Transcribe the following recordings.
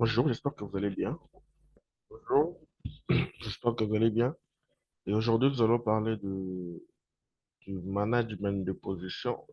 Bonjour, j'espère que vous allez bien. Bonjour, j'espère que vous allez bien. Et aujourd'hui, nous allons parler du management de position.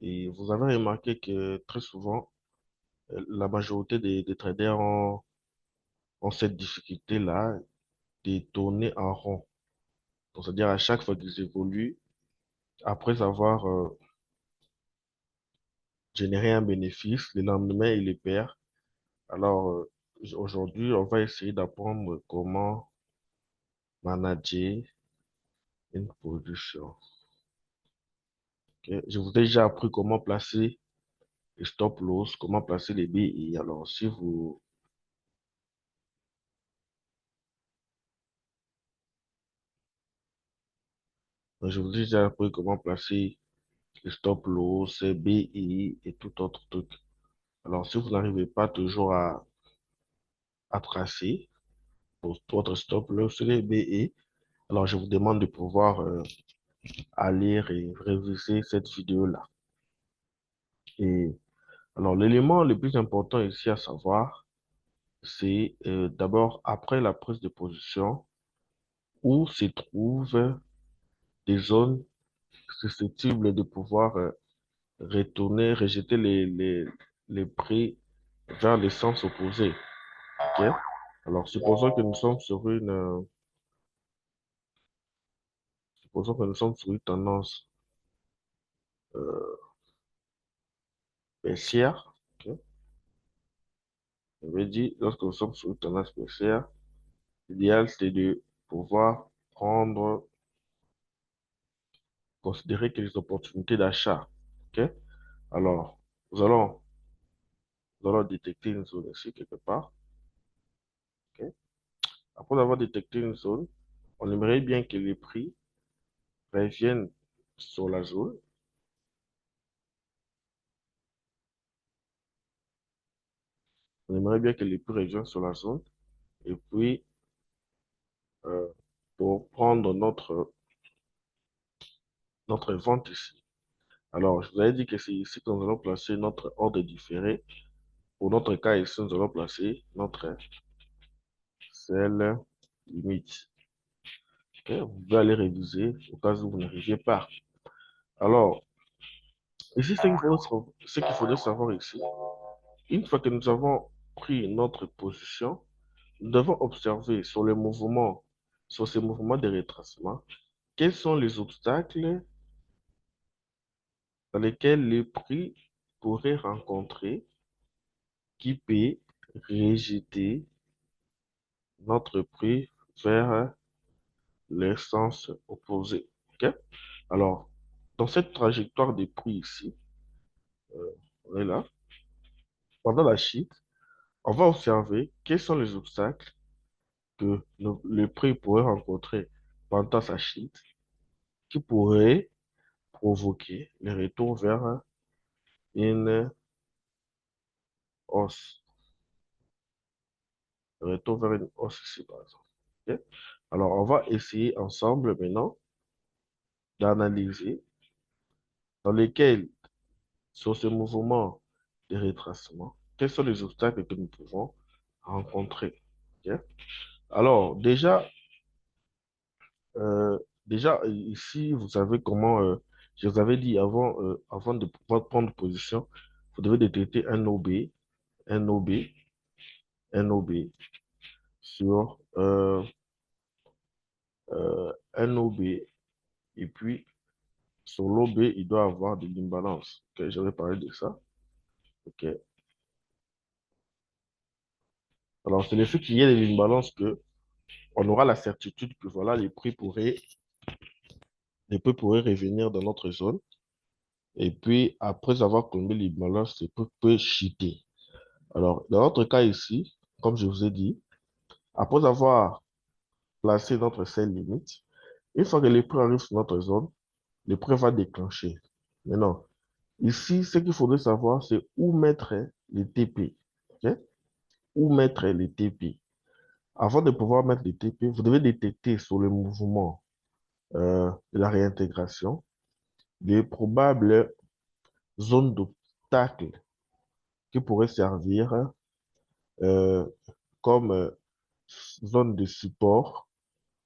Et vous avez remarqué que très souvent, la majorité des traders ont cette difficulté-là de tourner en rond. Donc, c'est-à-dire à chaque fois qu'ils évoluent, après avoir généré un bénéfice, le lendemain, ils le perdent. Alors, aujourd'hui, on va essayer d'apprendre comment manager une position. Ok. Je vous ai déjà appris comment placer les stop loss, comment placer les BI. Alors, si vous, je vous ai déjà appris comment placer les stop loss, BI et tout autre truc. Alors, si vous n'arrivez pas toujours à tracer pour votre stop loss sur les BI, alors je vous demande de pouvoir aller et réviser cette vidéo-là. Et alors, l'élément le plus important ici à savoir, c'est d'abord, après la prise de position, où se trouvent des zones susceptibles de pouvoir retourner, rejeter les prix vers le sens opposé. Ok. Alors, supposons que nous sommes sur une tendance euh, baissière. Ok. Je veux dire, lorsque nous sommes sur une tendance baissière, l'idéal, c'est de pouvoir prendre, considérer quelques opportunités d'achat. Ok. Alors, nous allons, nous allons détecter une zone ici quelque part. Ok. Après avoir détecté une zone, on aimerait bien que les prix reviennent sur la zone. On aimerait bien que les prix reviennent sur la zone. Et puis, euh, pour prendre notre vente ici. Alors, je vous avais dit que c'est ici que nous allons placer notre ordre différé. Pour notre cas ici, nous allons placer notre sell limite. Ok. Vous pouvez aller réviser au cas où vous n'arriviez pas. Alors, ici, ce qu'il faudrait savoir ici, une fois que nous avons pris notre position, nous devons observer sur ces mouvements de retracement, quels sont les obstacles dans lesquels les prix pourraient rencontrer qui peut rejeter notre prix vers le sens opposé. Ok. Alors, dans cette trajectoire des prix ici, on est là, pendant la chute, on va observer quels sont les obstacles que le prix pourrait rencontrer pendant sa chute qui pourraient provoquer le retour vers une hausse. Le retour vers une hausse ici, par exemple. Ok. Alors, on va essayer ensemble maintenant d'analyser dans lesquels, sur ce mouvement de retracement, quels sont les obstacles que nous pouvons rencontrer. Ok. Alors, euh, déjà, ici, vous savez comment, je vous avais dit avant de pouvoir prendre position, vous devez détecter un OB, un OB sur un OB, et puis sur l'OB, il doit avoir de l'imbalance. Ok, je vais parler de ça. Ok. Alors, c'est le fait qu'il y ait de l'imbalance que on aura la certitude que voilà, les prix pourraient revenir dans notre zone. Et puis, après avoir comblé l'imbalance, les prix peuvent chuter. Alors, dans notre cas ici, comme je vous ai dit, après avoir placé notre sell limite, une fois que les prix arrivent sur notre zone, le prix va déclencher. Maintenant, ici, ce qu'il faudrait savoir, c'est où mettre les TP. Ok. Où mettre les TP. Avant de pouvoir mettre les TP, vous devez détecter sur le mouvement de la réintégration des probables zones d'obstacle qui pourraient servir euh, comme zone de support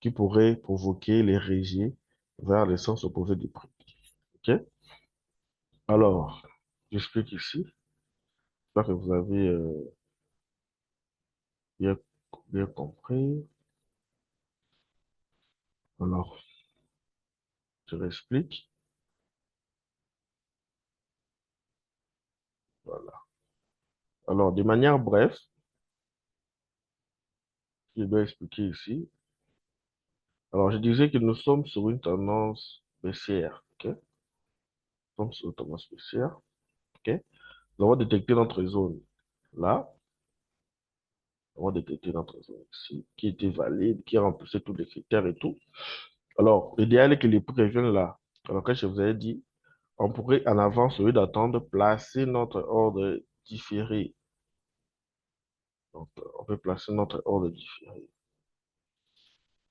qui pourrait provoquer les rejets vers le sens opposé du prix. OK? Alors, j'explique ici. J'espère que vous avez bien, bien compris. Alors, je réexplique. Voilà. Alors, de manière brève, je dois expliquer ici. Alors, je disais que nous sommes sur une tendance baissière. OK? Nous sommes sur une tendance baissière. OK? Nous avons détecté notre zone là. Nous avons détecté notre zone ici, qui était valide, qui remplissait tous les critères et tout. Alors, l'idéal est que les prix reviennent là. Alors, quand je vous avais dit, on pourrait en avance, au lieu d'attendre, placer notre ordre différé. Donc, on peut placer notre ordre différé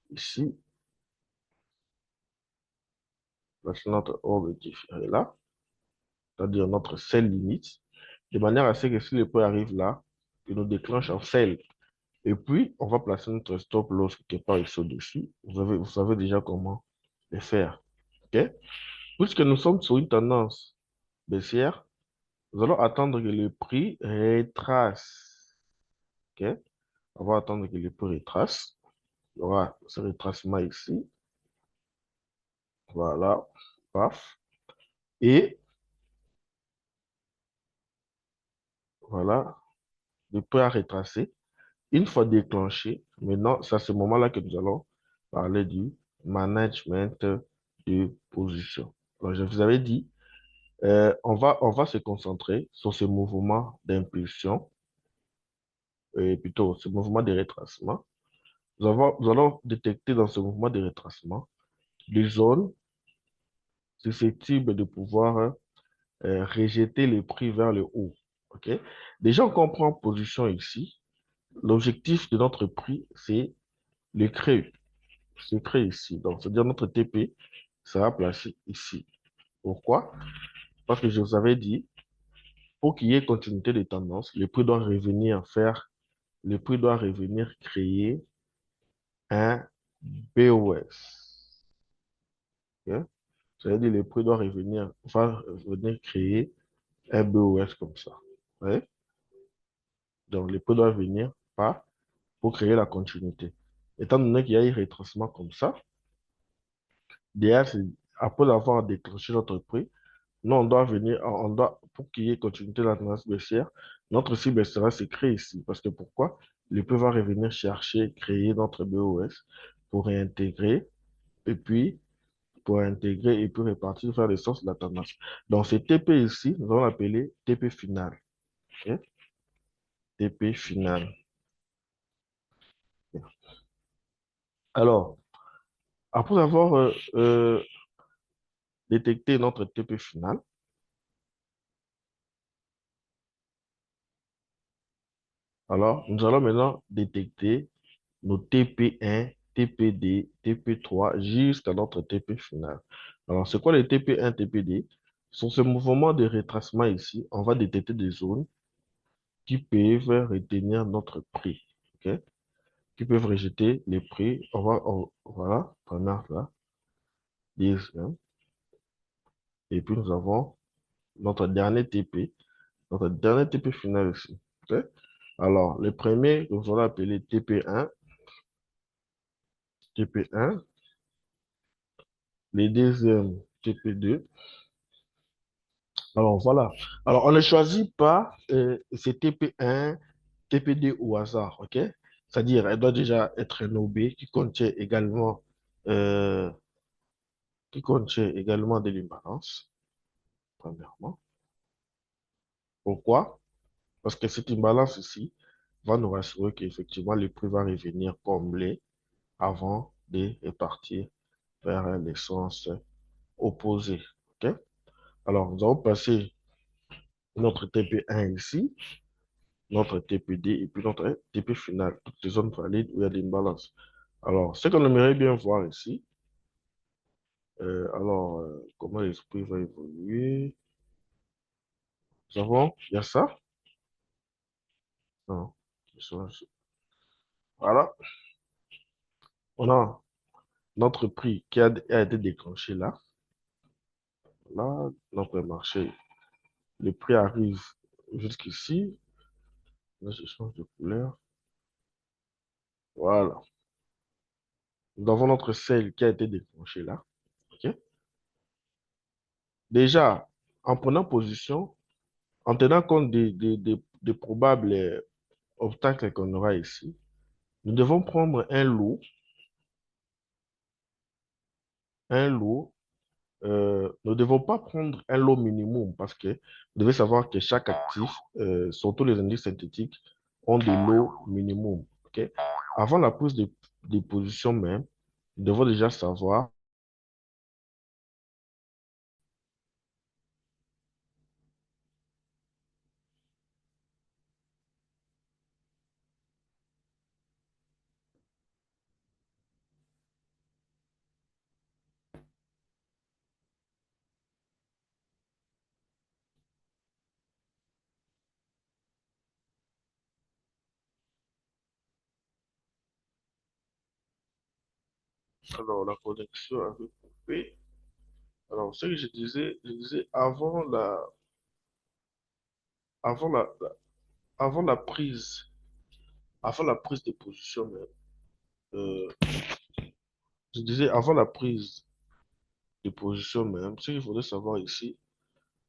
ici, placer notre ordre différé là, c'est-à-dire notre sell limite, de manière à ce que si le prix arrive là, il nous déclenche un sell. Et puis, on va placer notre stop loss quelque part ici au-dessus. Vous savez déjà comment le faire. OK? Puisque nous sommes sur une tendance baissière, nous allons attendre que le prix retrace. OK? On va attendre que le prix retrace. Il y aura ce retracement ici. Voilà. Paf. Et voilà. Le prix a retracé. Une fois déclenché, maintenant, c'est à ce moment-là que nous allons parler du management de position. Alors, je vous avais dit, on va se concentrer sur ce mouvement d'impulsion, et plutôt ce mouvement de retracement. Nous allons détecter dans ce mouvement de retracement des zones susceptibles de pouvoir rejeter les prix vers le haut. OK? Déjà, on comprend position ici. L'objectif de notre prix, c'est le creux. Se crée ici. Donc, c'est-à-dire notre TP sera placé ici. Pourquoi? Parce que je vous avais dit, pour qu'il y ait continuité de tendance, le prix doit revenir créer un BOS. Ok? Ça veut dire le prix va revenir créer un BOS comme ça. Ouais? Donc, le prix doit venir pas pour créer la continuité. Étant donné qu'il y a un rétracement comme ça, derrière, après avoir déclenché notre prix, nous, on doit venir, on doit, pour qu'il y ait continuité de la tendance baissière, notre cible sera se créer ici. Parce que pourquoi? Le prix va revenir chercher, créer notre BOS pour réintégrer, et puis pour intégrer et puis repartir vers le sens de la tendance. Donc, ce TP ici, nous allons l'appeler TP final. Ok? TP final. Alors, après avoir détecté notre TP final, alors nous allons maintenant détecter nos TP1, TPD, TP3 jusqu'à notre TP final. Alors, c'est quoi les TP1, TPD? Sur ce mouvement de retracement ici, on va détecter des zones qui peuvent retenir notre prix. OK? Qui peuvent rejeter les prix. Voilà, première là, deuxième. Et puis nous avons notre dernier TP, notre dernier TP final ici. OK? Alors, le premier, nous allons appeler TP1, TP1. Les deuxièmes, TP2. Alors, voilà. Alors, on ne choisit pas ces TP1, TP2 au hasard, OK? C'est-à-dire, elle doit déjà être un OB euh, qui contient également de l'imbalance, premièrement. Pourquoi? Parce que cette imbalance ici va nous rassurer qu'effectivement, le prix va revenir combler avant de repartir vers les sens opposés, OK? Alors, nous allons passer notre TP1 ici, notre TPD et puis notre TP final, toutes les zones valides où il y a des imbalances. Alors, ce qu'on aimerait bien voir ici, comment l'esprit va évoluer? Nous avons, il y a ça? Non. Voilà, on a notre prix a été déclenché là. Là, notre marché, le prix arrive jusqu'ici. Là, je change de couleur. Voilà. Nous avons notre sel qui a été déclenché là. OK? Déjà, en prenant position, en tenant compte des probables obstacles qu'on aura ici, nous devons prendre un lot. Nous ne devons pas prendre un lot minimum parce que vous devez savoir que chaque actif, surtout les indices synthétiques, ont des lots minimum. OK? Avant la prise de position même, nous devons déjà savoir. Alors, la connexion avait coupé. Alors, ce que je disais avant avant avant la prise de position même, euh, je disais avant la prise de position même, ce qu'il faudrait savoir ici,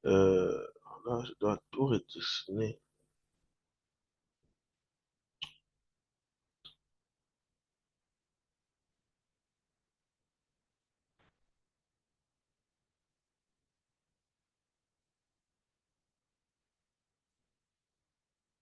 euh, là, je dois tout redessiner.